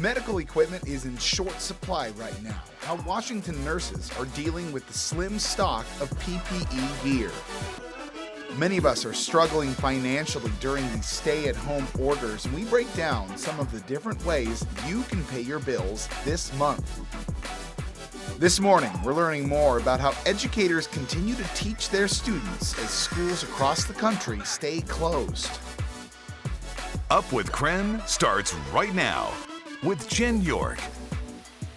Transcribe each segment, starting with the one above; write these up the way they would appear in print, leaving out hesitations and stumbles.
Medical equipment is in short supply right now. How Washington nurses are dealing with the slim stock of PPE gear. Many of us are struggling financially during these stay-at-home orders, and we break down some of the different ways you can pay your bills this month. This morning, we're learning more about how educators continue to teach their students as schools across the country stay closed. Up with KREM starts right now with Jen York,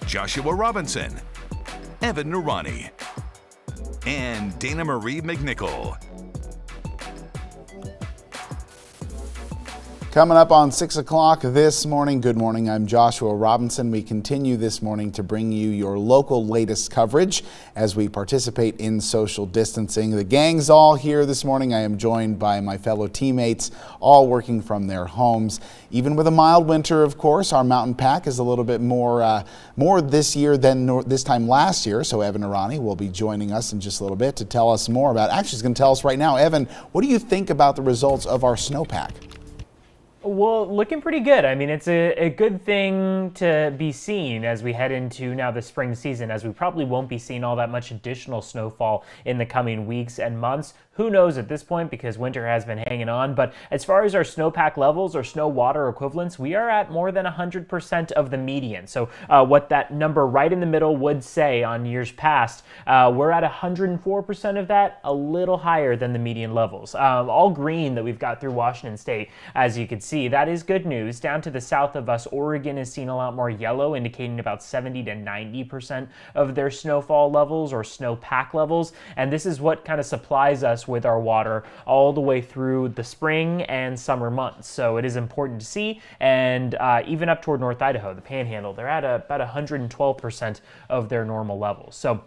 Joshua Robinson, Evan Narani, and Dana Marie McNichol. Coming up on 6 o'clock this morning, good morning, I'm Joshua Robinson. We continue this morning to bring you your local latest coverage as we participate in social distancing. The gang's all here this morning. I am joined by my fellow teammates, all working from their homes. Even with a mild winter, of course, our mountain pack is a little bit more this year than this time last year. So Evan Narani will be joining us in just a little bit to tell us more about it. Actually, he's going to tell us right now. Evan, what do you think about the results of our snowpack? Well, looking pretty good. I mean, it's a good thing to be seen as we head into now the spring season, as we probably won't be seeing all that much additional snowfall in the coming weeks and months. Who knows at this point, because winter has been hanging on. But as far as our snowpack levels or snow water equivalents, we are at more than 100% of the median. So what that number right in the middle would say on years past, we're at 104% of that, a little higher than the median levels. All green that we've got through Washington State, as you can see. That is good news. Down to the south of us, Oregon is seeing a lot more yellow, indicating about 70 to 90% of their snowfall levels or snowpack levels. And this is what kind of supplies us with our water all the way through the spring and summer months. So it is important to see. And even up toward North Idaho, the Panhandle, they're at about 112% of their normal levels. So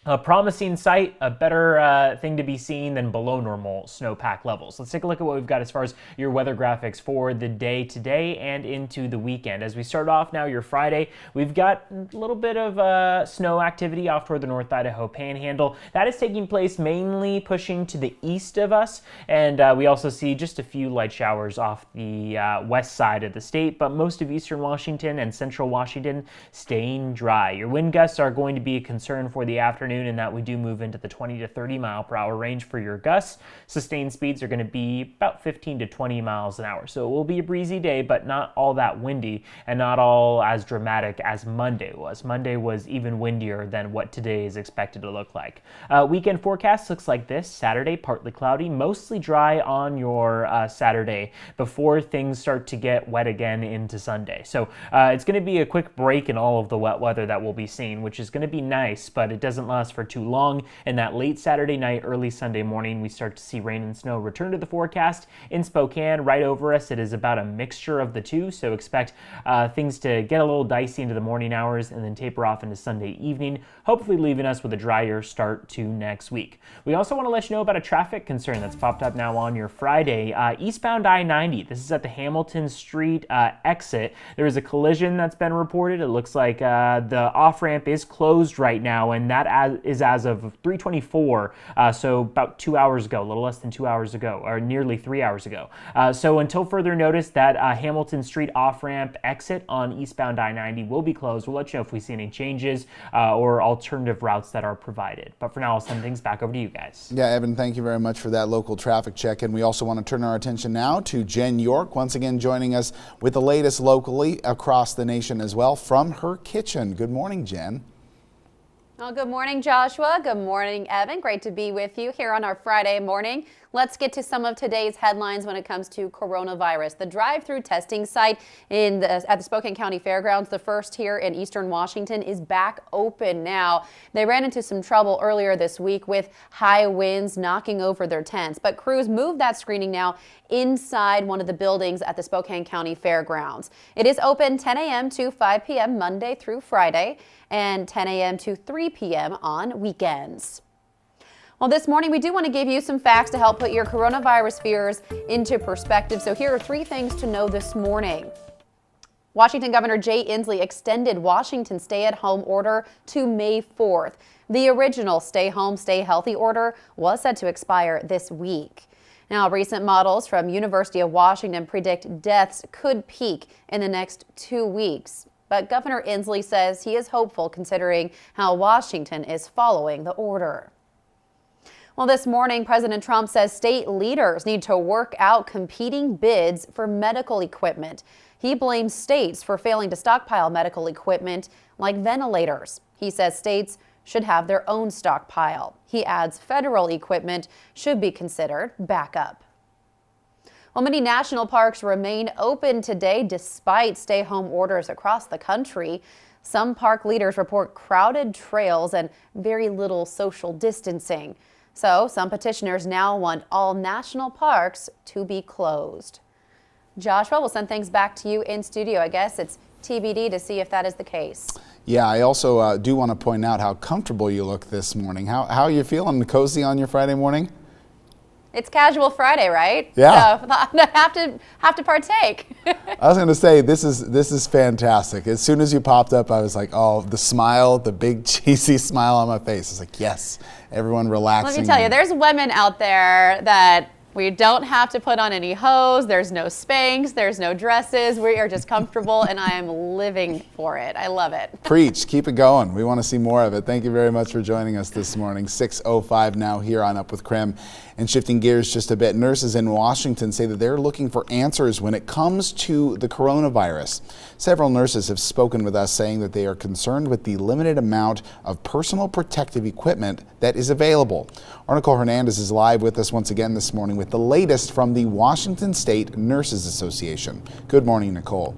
a promising sight, a better thing to be seen than below normal snowpack levels. Let's take a look at what we've got as far as your weather graphics for the day today and into the weekend. As we start off now, your Friday, we've got a little bit of snow activity off toward the North Idaho Panhandle. That is taking place mainly pushing to the east of us, and we also see just a few light showers off the west side of the state, but most of eastern Washington and central Washington staying dry. Your wind gusts are going to be a concern for the afternoon, in that we do move into the 20 to 30 mile per hour range for your gusts. Sustained speeds are going to be about 15 to 20 miles an hour. So it will be a breezy day, but not all that windy and not all as dramatic as Monday was. Monday was even windier than what today is expected to look like. Weekend forecast looks like this. Saturday, partly cloudy, mostly dry on your Saturday before things start to get wet again into Sunday. So it's going to be a quick break in all of the wet weather that we'll be seeing, which is going to be nice, but it doesn't last for too long. And that late Saturday night, early Sunday morning, we start to see rain and snow return to the forecast. In Spokane, right over us, it is about a mixture of the two, so expect things to get a little dicey into the morning hours and then taper off into Sunday evening, hopefully leaving us with a drier start to next week. We also want to let you know about a traffic concern that's popped up now on your Friday. Eastbound I-90, this is at the Hamilton Street exit. There is a collision that's been reported. It looks like the off-ramp is closed right now, and that is as of 3:24, so about 2 hours ago, a little less than 2 hours ago, or nearly 3 hours ago. So until further notice, that Hamilton Street off-ramp exit on eastbound I-90 will be closed. We'll let you know if we see any changes or alternative routes that are provided. But for now, I'll send things back over to you guys. Yeah, Evan, thank you very much for that local traffic check. And we also want to turn our attention now to Jen York, once again joining us with the latest locally across the nation as well from her kitchen. Good morning, Jen. Well, good morning, Joshua. Good morning, Evan. Great to be with you here on our Friday morning. Let's get to some of today's headlines when it comes to coronavirus. The drive-through testing site at the Spokane-County Fairgrounds, the first here in eastern Washington, is back open now. They ran into some trouble earlier this week with high winds knocking over their tents, but crews moved that screening now inside one of the buildings at the Spokane-County Fairgrounds. It is open 10 a.m. to 5 p.m. Monday through Friday and 10 a.m. to 3 p.m. on weekends. Well, this morning we do want to give you some facts to help put your coronavirus fears into perspective. So here are 3 things to know this morning. Washington Governor Jay Inslee extended Washington's stay-at-home order to May 4th. The original stay home, stay healthy order was set to expire this week. Now, recent models from University of Washington predict deaths could peak in the next 2 weeks. But Governor Inslee says he is hopeful considering how Washington is following the order. Well, this morning, President Trump says state leaders need to work out competing bids for medical equipment. He blames states for failing to stockpile medical equipment like ventilators. He says states should have their own stockpile. He adds federal equipment should be considered backup. Well, many national parks remain open today despite stay-home orders across the country. Some park leaders report crowded trails and very little social distancing. So some petitioners now want all national parks to be closed. Joshua, we'll send things back to you in studio. I guess it's TBD to see if that is the case. Yeah, I also do want to point out how comfortable you look this morning. How are you feeling? Cozy on your Friday morning? It's casual Friday, right? Yeah. So I have to partake. I was going to say, this is fantastic. As soon as you popped up, I was like, oh, the smile, the big cheesy smile on my face. I was like, yes, everyone relaxing. Let me tell you, there's women out there that we don't have to put on any hose. There's no Spanx. There's no dresses. We are just comfortable, and I am living for it. I love it. Preach. Keep it going. We want to see more of it. Thank you very much for joining us this morning. 6:05 now here on Up with KREM. And shifting gears just a bit, nurses in Washington say that they're looking for answers when it comes to the coronavirus. Several nurses have spoken with us saying that they are concerned with the limited amount of personal protective equipment that is available. Our Nicole Hernandez is live with us once again this morning with the latest from the Washington State Nurses Association. Good morning, Nicole.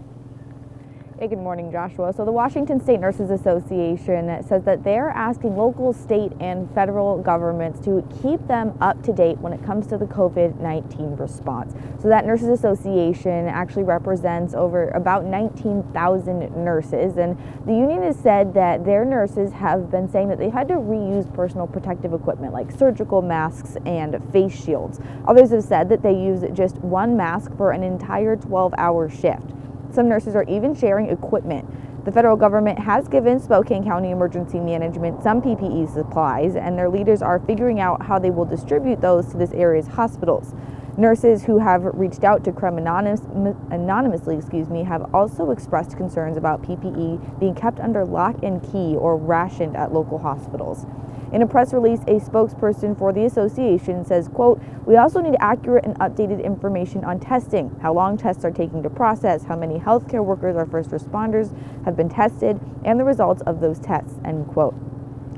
Hey, good morning, Joshua. So the Washington State Nurses Association says that they're asking local, state, and federal governments to keep them up to date when it comes to the COVID-19 response. So that Nurses Association actually represents over about 19,000 nurses, and the union has said that their nurses have been saying that they've had to reuse personal protective equipment like surgical masks and face shields. Others have said that they use just one mask for an entire 12-hour shift. Some nurses are even sharing equipment. The federal government has given Spokane County Emergency Management some PPE supplies, and their leaders are figuring out how they will distribute those to this area's hospitals. Nurses who have reached out to KREM anonymously, have also expressed concerns about PPE being kept under lock and key or rationed at local hospitals. In a press release, a spokesperson for the association says, quote, "We also need accurate and updated information on testing, how long tests are taking to process, how many healthcare workers or first responders have been tested, and the results of those tests," end quote.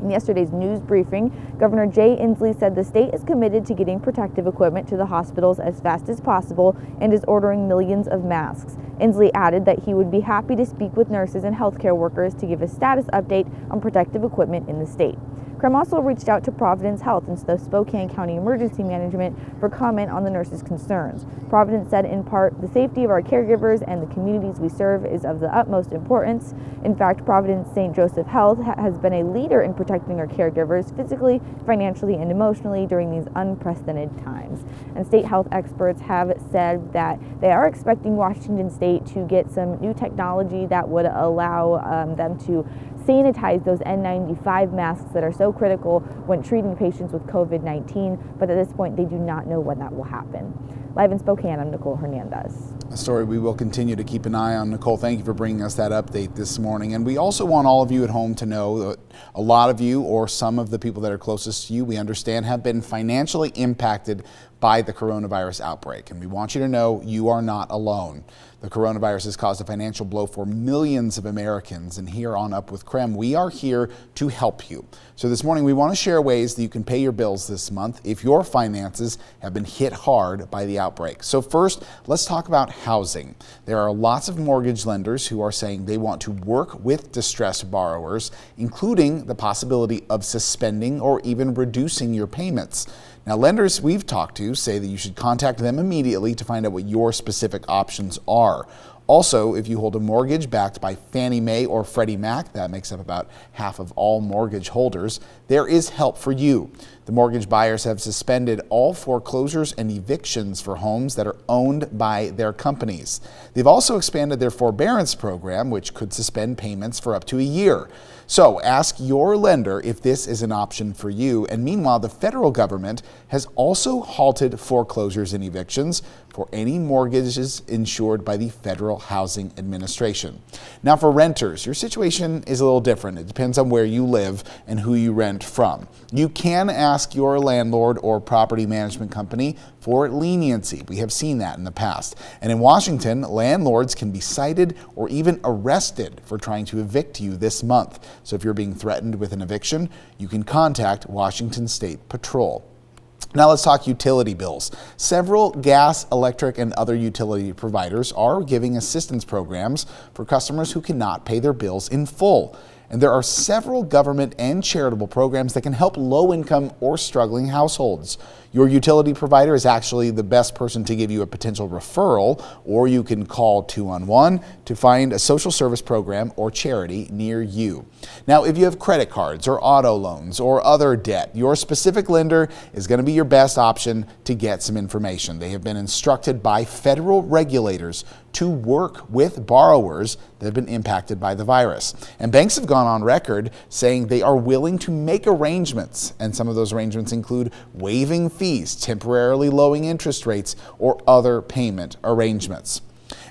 In yesterday's news briefing, Governor Jay Inslee said the state is committed to getting protective equipment to the hospitals as fast as possible and is ordering millions of masks. Inslee added that he would be happy to speak with nurses and healthcare workers to give a status update on protective equipment in the state. KREM also reached out to Providence Health and the Spokane County Emergency Management for comment on the nurses' concerns. Providence said in part, "The safety of our caregivers and the communities we serve is of the utmost importance. In fact, Providence St. Joseph Health has been a leader in protecting our caregivers physically, financially, and emotionally during these unprecedented times." And state health experts have said that they are expecting Washington State to get some new technology that would allow them to sanitize those N95 masks that are so critical when treating patients with COVID-19, but at this point they do not know when that will happen. Live in Spokane, I'm Nicole Hernandez. A story we will continue to keep an eye on. Nicole, thank you for bringing us that update this morning. And we also want all of you at home to know that a lot of you, or some of the people that are closest to you, we understand have been financially impacted by the coronavirus outbreak. And we want you to know you are not alone. The coronavirus has caused a financial blow for millions of Americans, and here on Up with KREM, we are here to help you. So this morning, we want to share ways that you can pay your bills this month if your finances have been hit hard by the outbreak. So first, let's talk about housing. There are lots of mortgage lenders who are saying they want to work with distressed borrowers, including the possibility of suspending or even reducing your payments. Now, lenders we've talked to say that you should contact them immediately to find out what your specific options are. Also, if you hold a mortgage backed by Fannie Mae or Freddie Mac, that makes up about half of all mortgage holders, there is help for you. The mortgage buyers have suspended all foreclosures and evictions for homes that are owned by their companies. They've also expanded their forbearance program, which could suspend payments for up to a year. So ask your lender if this is an option for you. And meanwhile, the federal government has also halted foreclosures and evictions for any mortgages insured by the Federal Federal Housing Administration. Now for renters, your situation is a little different. It depends on where you live and who you rent from. You can ask your landlord or property management company for leniency. We have seen that in the past. And in Washington, landlords can be cited or even arrested for trying to evict you this month. So if you're being threatened with an eviction, you can contact Washington State Patrol. Now let's talk utility bills. Several gas, electric, and other utility providers are giving assistance programs for customers who cannot pay their bills in full. And there are several government and charitable programs that can help low-income or struggling households. Your utility provider is actually the best person to give you a potential referral, or you can call 211 to find a social service program or charity near you. Now, if you have credit cards or auto loans or other debt, your specific lender is going to be your best option to get some information. They have been instructed by federal regulators to work with borrowers that have been impacted by the virus. And banks have gone on record saying they are willing to make arrangements, and some of those arrangements include waiving fees, temporarily lowering interest rates, or other payment arrangements.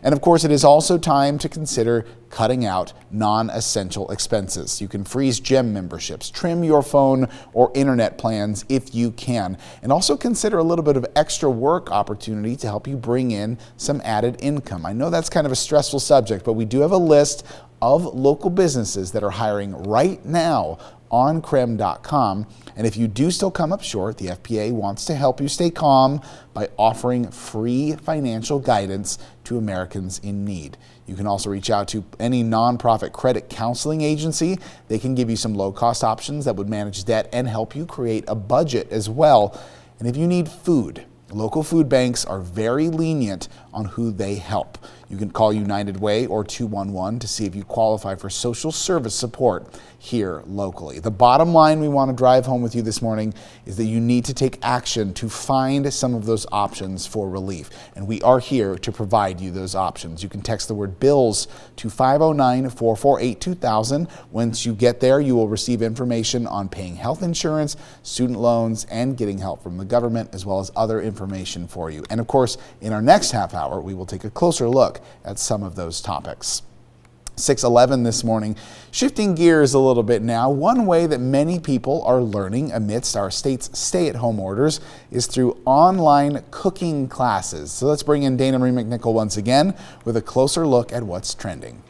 And of course, it is also time to consider cutting out non-essential expenses. You can freeze gym memberships, trim your phone or internet plans if you can, and also consider a little bit of extra work opportunity to help you bring in some added income. I know that's kind of a stressful subject, but we do have a list of local businesses that are hiring right now on KREM.com. And if you do still come up short, the FPA wants to help you stay calm by offering free financial guidance to Americans in need. You can also reach out to any nonprofit credit counseling agency. They can give you some low-cost options that would manage debt and help you create a budget as well. And if you need food, local food banks are very lenient on who they help. You can call United Way or 211 to see if you qualify for social service support here locally. The bottom line we want to drive home with you this morning is that you need to take action to find some of those options for relief. And we are here to provide you those options. You can text the word bills to 509-448-2000. Once you get there, you will receive information on paying health insurance, student loans, and getting help from the government, as well as other information for you. And of course, in our next half hour, we will take a closer look at some of those topics. 6:11 this morning. Shifting gears a little bit now, one way that many people are learning amidst our state's stay-at-home orders is through online cooking classes. So let's bring in Dana Marie McNichol once again with a closer look at what's trending.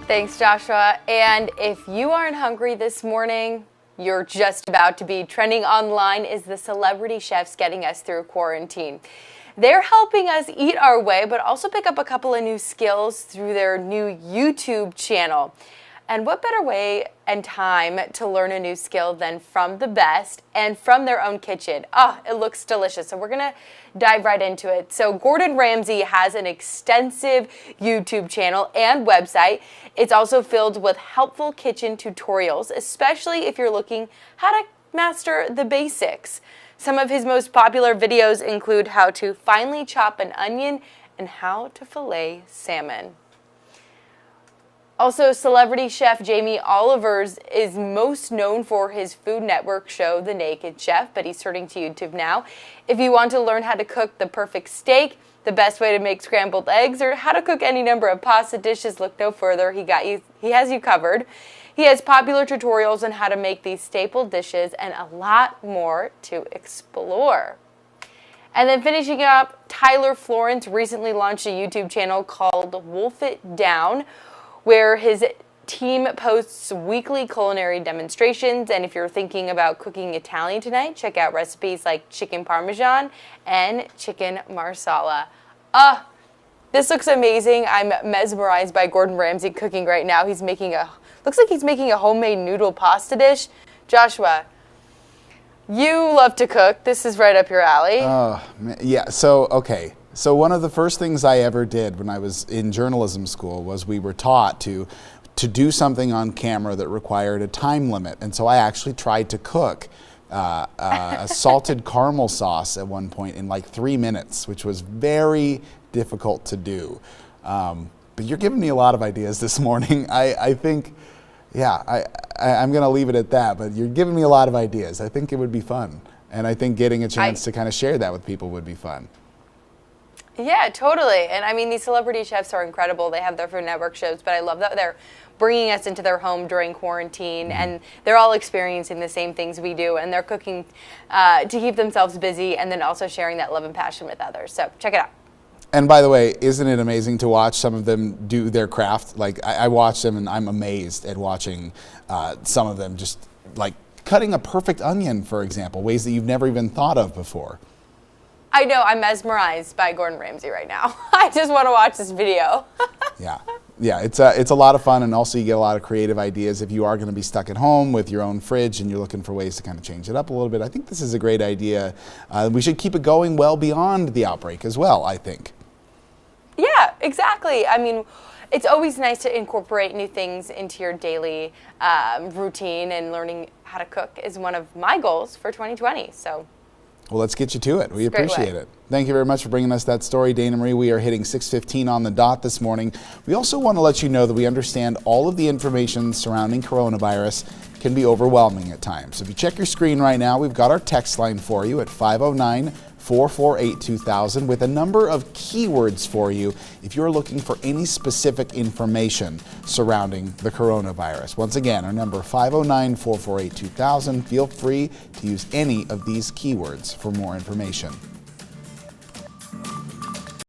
Thanks, Joshua. And if you aren't hungry this morning, you're just about to be. Trending online is the celebrity chefs getting us through quarantine. They're helping us eat our way, but also pick up a couple of new skills through their new YouTube channel. And what better way and time to learn a new skill than from the best and from their own kitchen? Oh, it looks delicious. So we're going to dive right into it. So Gordon Ramsay has an extensive YouTube channel and website. It's also filled with helpful kitchen tutorials, especially if you're looking how to master the basics. Some of his most popular videos include how to finely chop an onion and how to fillet salmon. Also, celebrity chef Jamie Oliver's is most known for his Food Network show, The Naked Chef, but he's turning to YouTube now. If you want to learn how to cook the perfect steak, the best way to make scrambled eggs, or how to cook any number of pasta dishes, look no further. He has you covered. He has popular tutorials on how to make these staple dishes and a lot more to explore. And then finishing up, Tyler Florence recently launched a YouTube channel called Wolf It Down, where his team posts weekly culinary demonstrations. And if you're thinking about cooking Italian tonight, check out recipes like chicken parmesan and chicken marsala. This looks amazing. I'm mesmerized by Gordon Ramsay cooking right now. Looks like he's making a homemade noodle pasta dish. Joshua, you love to cook. This is right up your alley. Yeah, so one of the first things I ever did when I was in journalism school was we were taught to do something on camera that required a time limit. And so I actually tried to cook a salted caramel sauce at one point in like 3 minutes, which was very difficult to do. But you're giving me a lot of ideas this morning. I think, I'm going to leave it at that, but you're giving me a lot of ideas. I think it would be fun. And I think getting a chance to kind of share that with people would be fun. Yeah, totally. And I mean, these celebrity chefs are incredible. They have their Food Network shows, but I love that they're bringing us into their home during quarantine, and they're all experiencing the same things we do, and they're cooking to keep themselves busy and then also sharing that love and passion with others. So check it out. And by the way, isn't it amazing to watch some of them do their craft? Like I watch them and I'm amazed at watching some of them just like cutting a perfect onion, for example, ways that you've never even thought of before. I know, I'm mesmerized by Gordon Ramsay right now. I just want to watch this video. Yeah, it's a lot of fun, and also you get a lot of creative ideas if you are going to be stuck at home with your own fridge and you're looking for ways to kind of change it up a little bit. I think this is a great idea. We should keep it going well beyond the outbreak as well, I think. Yeah, exactly. I mean, it's always nice to incorporate new things into your daily routine, and learning how to cook is one of my goals for 2020. So. Well, let's get you to it. We appreciate it. Thank you very much for bringing us that story, Dana Marie. We are hitting 6:15 on the dot this morning. We also want to let you know that we understand all of the information surrounding coronavirus can be overwhelming at times. So if you check your screen right now, we've got our text line for you at 509-448-2000 with a number of keywords for you if you're looking for any specific information surrounding the coronavirus. Once again, our number 509-448-2000. Feel free to use any of these keywords for more information.